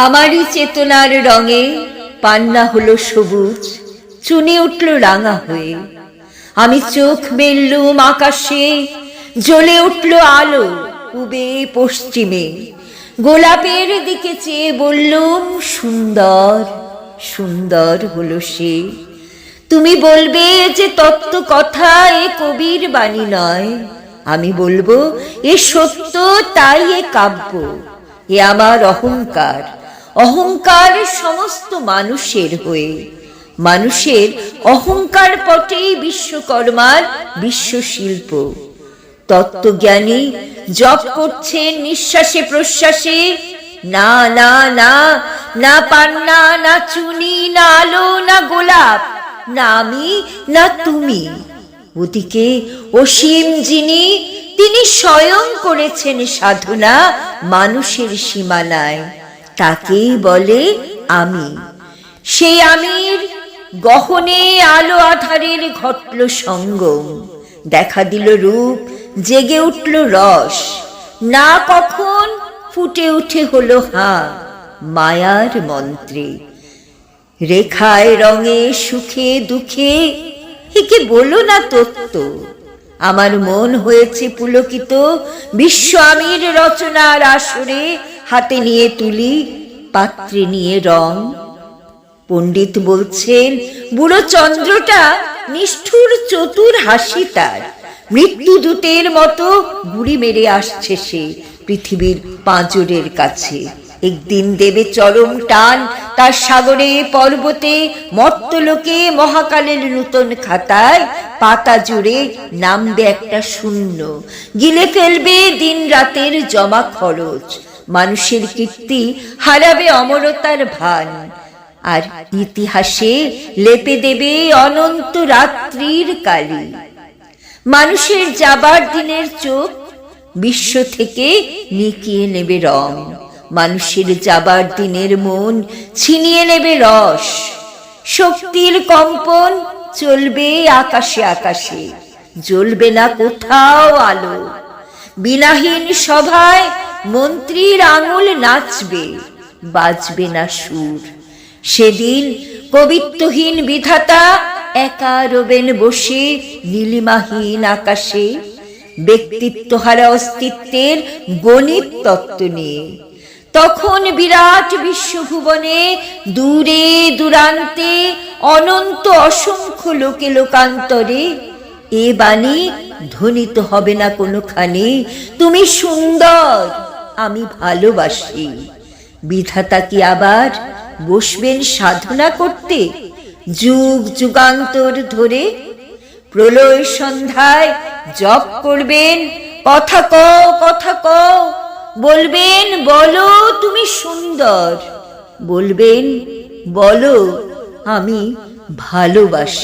আমারই চেতনার রঙে পান্না হলো সবুজ, চুনে উঠল রাঙা হয়ে। আমি চোখ মেললুম আকাশে, জ্বলে উঠল আলো পূবে পশ্চিমে। গোলাপের দিকে চেয়ে বললুম, সুন্দর সুন্দর হলো সে। তুমি বলবে যে তত্ত্ব কথা এ কবির বাণী নয়, আমি বলবো এ সত্য, তাই এ কাব্য। এ আমার অহংকার, অহংকার সমস্ত মানুষের হয়ে। মানুষের অহংকার পটেই বিশ্বকর্মার বিশ্বশিল্প। তত্ত্বজ্ঞানী জপ করছেন নিঃশ্বাসে প্রশ্বাসে, না না না, না পান্না, না চুনি, না আলো, না গোলাপ, না আমি, না তুমি। ওদিকে অসীম যিনি, তিনি স্বয়ং করেছেন সাধনা মানুষের সীমানায়, তাকেই বলে আমি। সেই আমির গহনে আলো আধারের ঘটল সঙ্গম, দেখা দিল রূপ, জেগে উঠল রস। না কখন ফুটে উঠে হলো হাঁ মায়ার মন্ত্রে। রেখায় রঙে সুখে দুঃখে একে বলো না তত্ত্ব। আমার মন হয়েছে পুলকিত বিশ্ব আমির রচনার আসরে। হাতে নিয়ে তুলি, পাত্রে নিয়ে রং। পণ্ডিত বলছেন বুড়ো চন্দ্রটা নিষ্ঠুর চতুর হাসি তার। মৃত্যুদূতের মতো গুড়ি মেরে আসছে সে পৃথিবীর পাঁজরের কাছে। একদিন দেবে চরম টান তার সাগরে পর্বতে, মর্তলোকে মহাকালের নূতন খাতায় পাতা জুড়ে নামবে একটা শূন্য। গিলে ফেলবে দিন রাতের জমা খরচ। মানুষের কীর্তি হারাবে অমরতার ভান, আর ইতিহাসে লেপে দেবে অনন্ত রাত্রির কালি। মানুষের যাবার দিনের চোখ বিশ্ব থেকে নিকিয়ে নেবে রং। মানুষের যাবার দিনের মন ছিনিয়ে নেবে রস। শক্তির কম্পন চলবে আকাশে আকাশে, জ্বলবে না কোথাও আলো। বিনাহীন সভায় মন্ত্রীর আঙুল নাচবে, বাজবে না সুর। সেদিন কবিত্বহীন বিধাতা একা রবেন বসে নীলিমাহীন আকাশে, ব্যক্তিত্বহারা অস্তিত্বের গণিত তত্ত্ব নিয়ে। তখন বিরাট বিশ্বভুবনে দূরে দূরান্তে অনন্ত অসংখ্য লোকে লোকান্তরে এ বাণী ধ্বনিত হবে না কোনোখানে, তুমি সুন্দর, আমি ভালোবাসি। বিধাতা কি আবার বসবেন সাধনা করতে যুগ যুগান্তর ধরে? প্রলয় সন্ধ্যায় জপ করবেন, কথা কও কথা কও, বলবেন বলো তুমি সুন্দর, বলবেন বলো আমি ভালোবাসি।